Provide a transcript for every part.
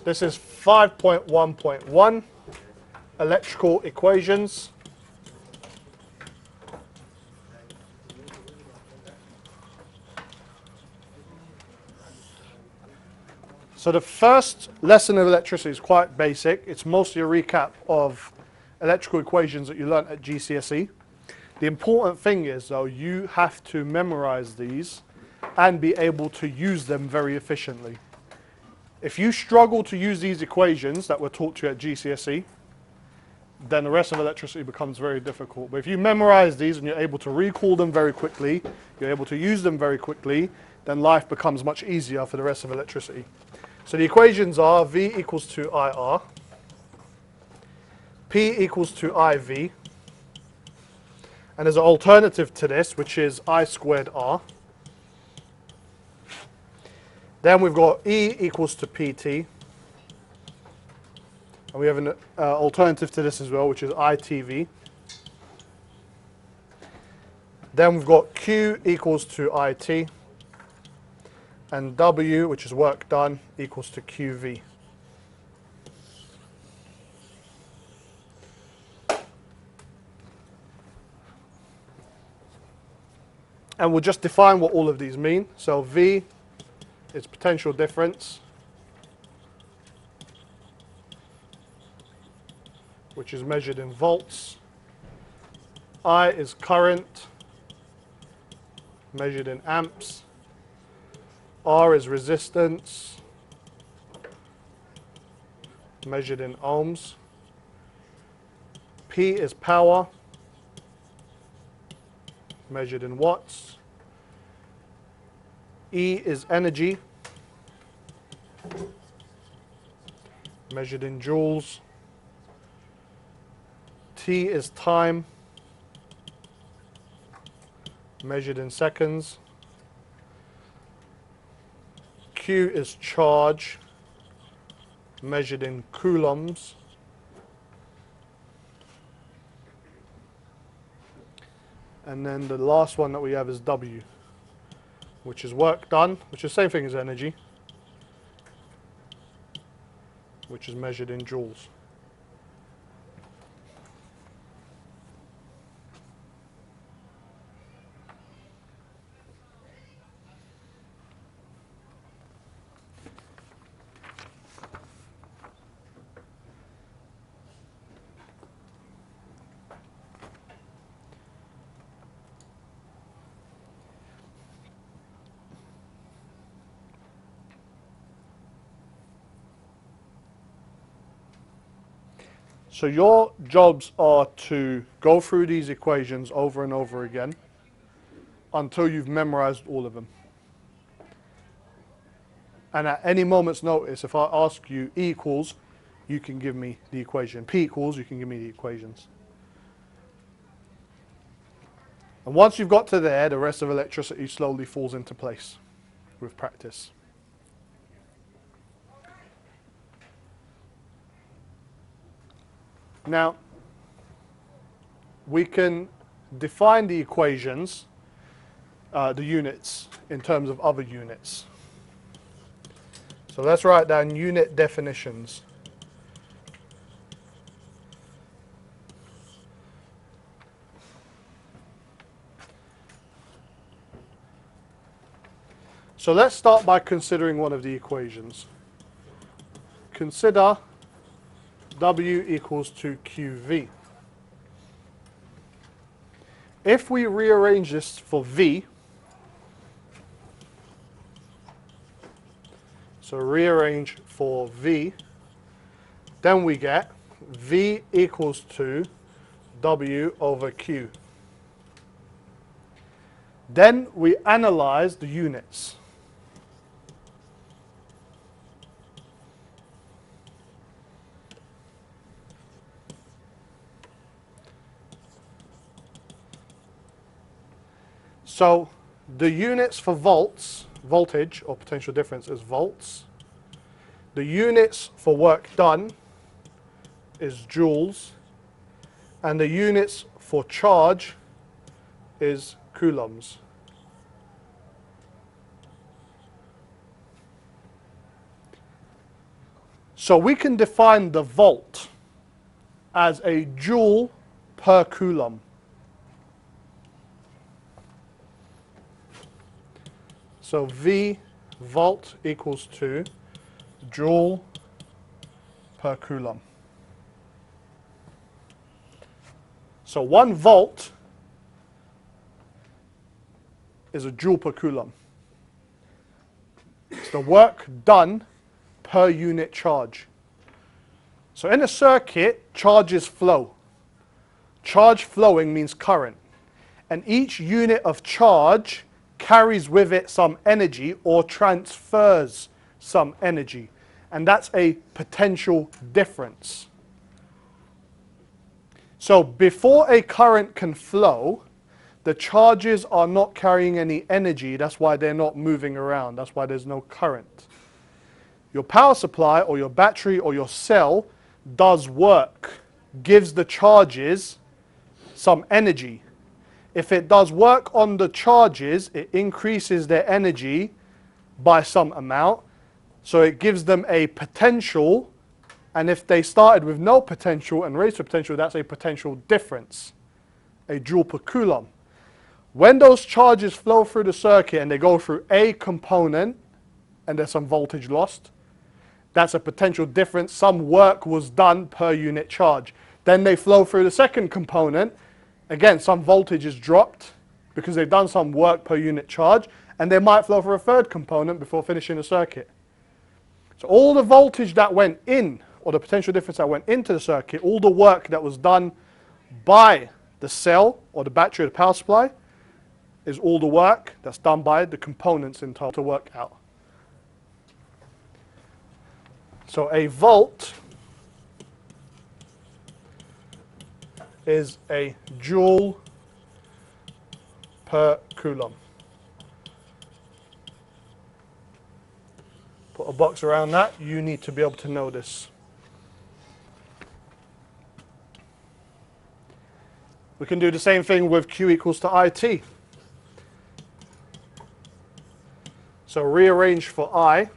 This is 5.1.1 electrical equations. So the first lesson of electricity is quite basic. It's mostly a recap of electrical equations that you learnt at GCSE. The important thing is, though, you have to memorize these and be able to use them very efficiently. If you struggle to use these equations that were taught to you at GCSE, then the rest of electricity becomes very difficult. But if you memorize these and you're able to recall them very quickly, you're able to use them very quickly, then life becomes much easier for the rest of electricity. So the equations are V equals to IR, P equals to IV, and there's an alternative to this, which is I squared R. Then we've got E equals to PT, and we have an alternative to this as well, which is ITV. Then we've got Q equals to IT, and W, which is work done, equals to QV. And we'll just define what all of these mean. So V is potential difference, which is measured in volts. I is current, measured in amps. R is resistance, measured in ohms. P is power, measured in watts. E is energy, measured in joules. T is time, measured in seconds. Q is charge, measured in coulombs. And then the last one that we have is W, which is work done, which is the same thing as energy, which is measured in joules. So your jobs are to go through these equations over and over again until you've memorized all of them. And at any moment's notice, if I ask you E equals, you can give me the equation. P equals, you can give me the equations. And once you've got to there, the rest of electricity slowly falls into place with practice. Now, we can define the equations, the units, in terms of other units. So let's write down unit definitions. So let's start by considering one of the equations. Consider W equals to QV. If we rearrange this for V, so rearrange for V, then we get V equals to W over Q. Then we analyze the units. So the units for volts, voltage or potential difference is volts. The units for work done is joules. And the units for charge is coulombs. So we can define the volt as a joule per coulomb. So V volt equals to joule per coulomb. So 1 volt is a joule per coulomb. It's the work done per unit charge. So in a circuit, charges flow. Charge flowing means current. And each unit of charge carries with it some energy or transfers some energy. And that's a potential difference. So before a current can flow, the charges are not carrying any energy. That's why they're not moving around. That's why there's no current. Your power supply or your battery or your cell does work, gives the charges some energy. If it does work on the charges, it increases their energy by some amount. So it gives them a potential. And if they started with no potential and raised to potential, that's a potential difference, a joule per coulomb. When those charges flow through the circuit and they go through a component and there's some voltage lost, that's a potential difference. Some work was done per unit charge. Then they flow through the second component. Again, some voltage is dropped because they've done some work per unit charge, and they might flow through a third component before finishing the circuit. So all the voltage that went in, or the potential difference that went into the circuit, all the work that was done by the cell or the battery or the power supply, is all the work that's done by the components in total to work out. So a volt is a joule per coulomb. Put a box around that. You need to be able to know this. We can do the same thing with Q equals to IT. So rearrange for I.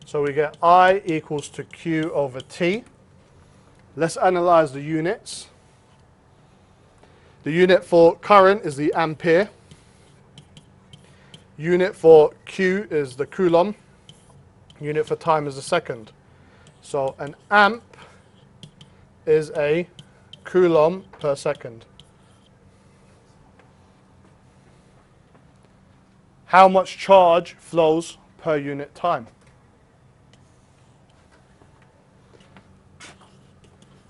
So we get I equals to Q over T. Let's analyze the units. The unit for current is the ampere. Unit for Q is the coulomb. Unit for time is the second. So an amp is a coulomb per second. How much charge flows per unit time?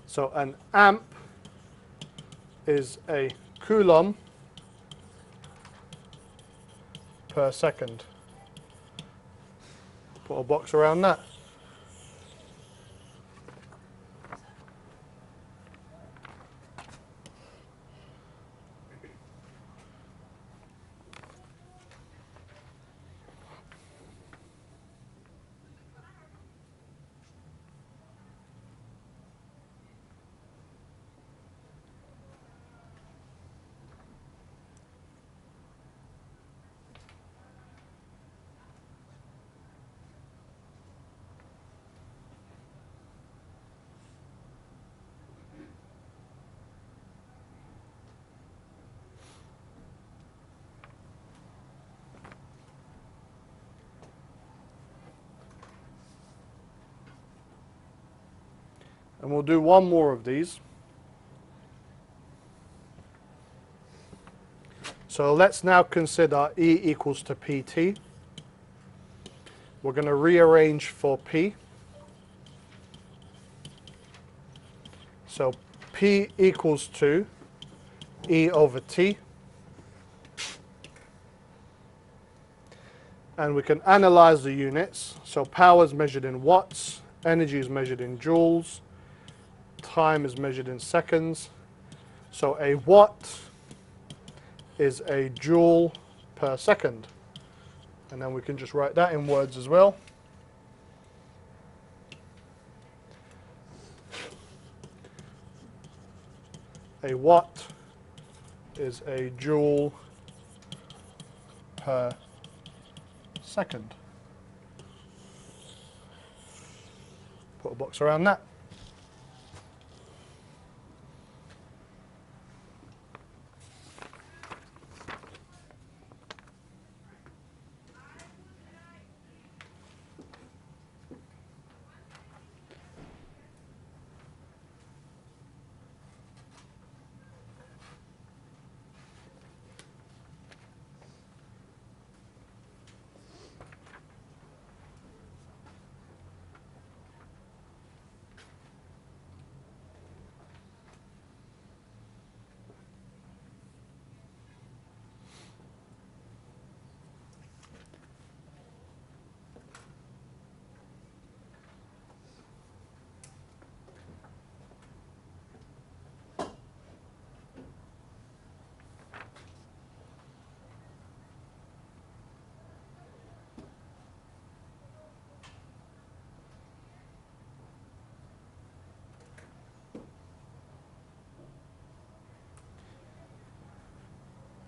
So an amp is a coulomb per second. Put a box around that. And we'll do one more of these. So let's now consider E equals to PT. We're going to rearrange for P. So P equals to E over T. And we can analyze the units. So power is measured in watts, energy is measured in joules, time is measured in seconds. So a watt is a joule per second. And then we can just write that in words as well. A watt is a joule per second. Put a box around that.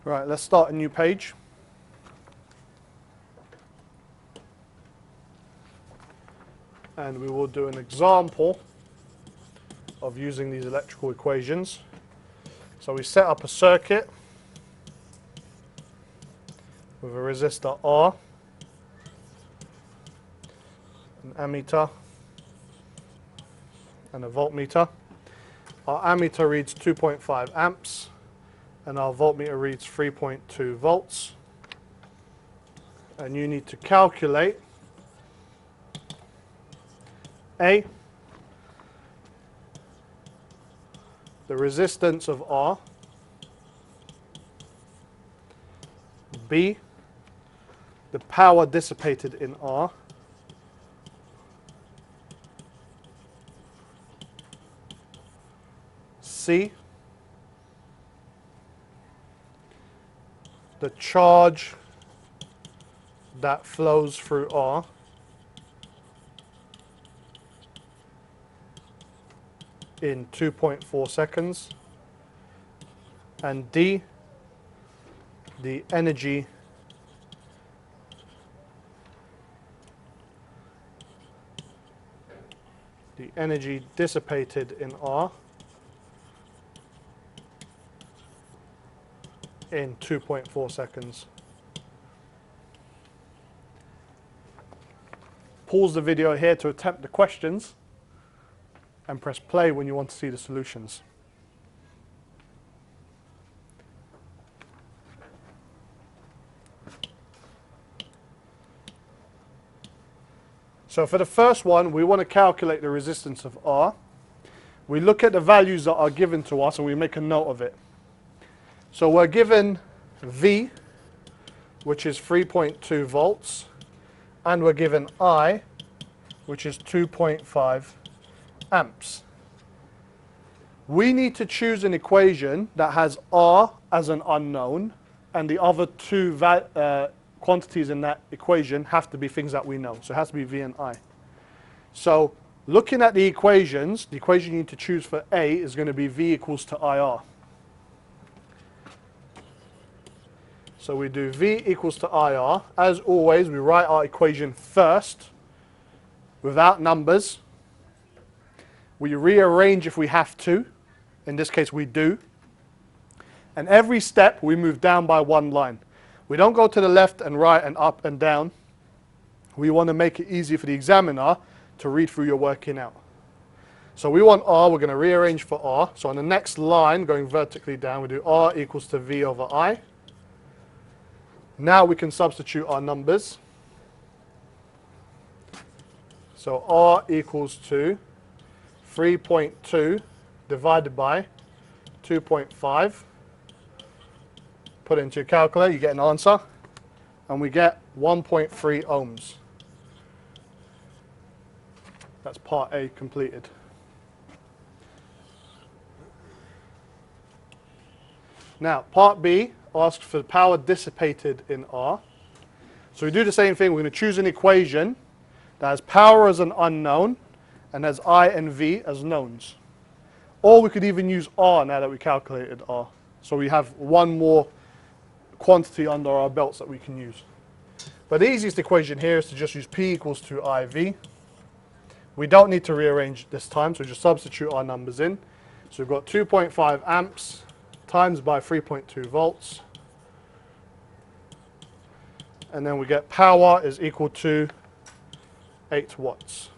Right, let's start a new page. And we will do an example of using these electrical equations. So we set up a circuit with a resistor R, an ammeter, and a voltmeter. Our ammeter reads 2.5 amps, and our voltmeter reads 3.2 volts. And you need to calculate A, the resistance of R, B, the power dissipated in R, C, the charge that flows through R, in 2.4 seconds, and D, the energy dissipated in R in 2.4 seconds. Pause the video here to attempt the questions and press play when you want to see the solutions. So for the first one, we want to calculate the resistance of R. We look at the values that are given to us and we make a note of it. So we're given V, which is 3.2 volts, and we're given I, which is 2.5 amps. We need to choose an equation that has R as an unknown, and the other two quantities in that equation have to be things that we know. So it has to be V and I. So looking at the equations, the equation you need to choose for A is going to be V equals to IR. So we do V equals to IR. As always, we write our equation first without numbers. We rearrange if we have to. In this case, we do. And every step, we move down by one line. We don't go to the left and right and up and down. We want to make it easy for the examiner to read through your working out. So we want R, we're going to rearrange for R. So on the next line, going vertically down, we do R equals to V over I. Now we can substitute our numbers. So R equals to 3.2 divided by 2.5. Put it into your calculator, you get an answer. And we get 1.3 ohms. That's part A completed. Now, part B asks for the power dissipated in R. So we do the same thing. We're going to choose an equation that has power as an unknown and has I and V as knowns. Or we could even use R now that we calculated R. So we have one more quantity under our belts that we can use. But the easiest equation here is to just use P equals to IV. We don't need to rearrange this time, so just substitute our numbers in. So we've got 2.5 amps times by 3.2 volts. And then we get power is equal to 8 watts.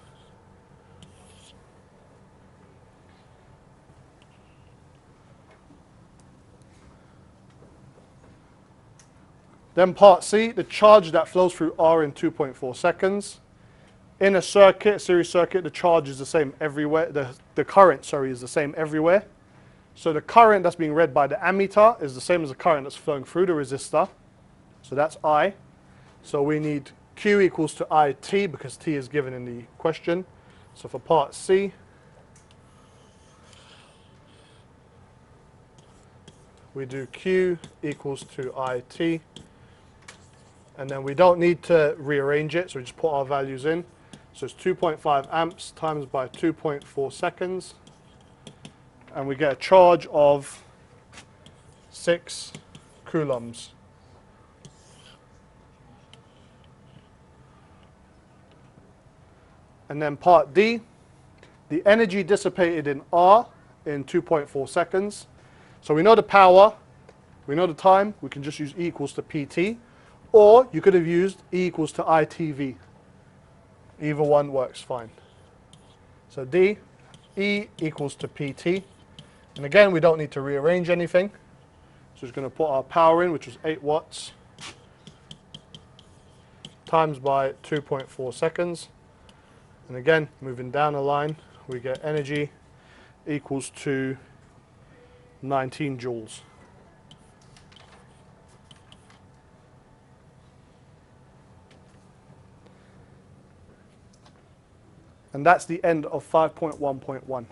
Then part C, the charge that flows through R in 2.4 seconds. In a circuit, a series circuit, the charge is the same everywhere. The current, sorry, is the same everywhere. So the current that's being read by the ammeter is the same as the current that's flowing through the resistor. So that's I. So we need Q equals to IT because T is given in the question. So for part C, we do Q equals to IT. And then we don't need to rearrange it, so we just put our values in. So it's 2.5 amps times by 2.4 seconds. And we get a charge of 6 coulombs. And then part D, the energy dissipated in R in 2.4 seconds. So we know the power, we know the time, we can just use E equals to PT. Or you could have used E equals to ITV. Either one works fine. So D, E equals to PT. And again, we don't need to rearrange anything. So we're going to put our power in, which was 8 watts, times by 2.4 seconds. And again, moving down the line, we get energy equals to 19 joules. And that's the end of 5.1.1.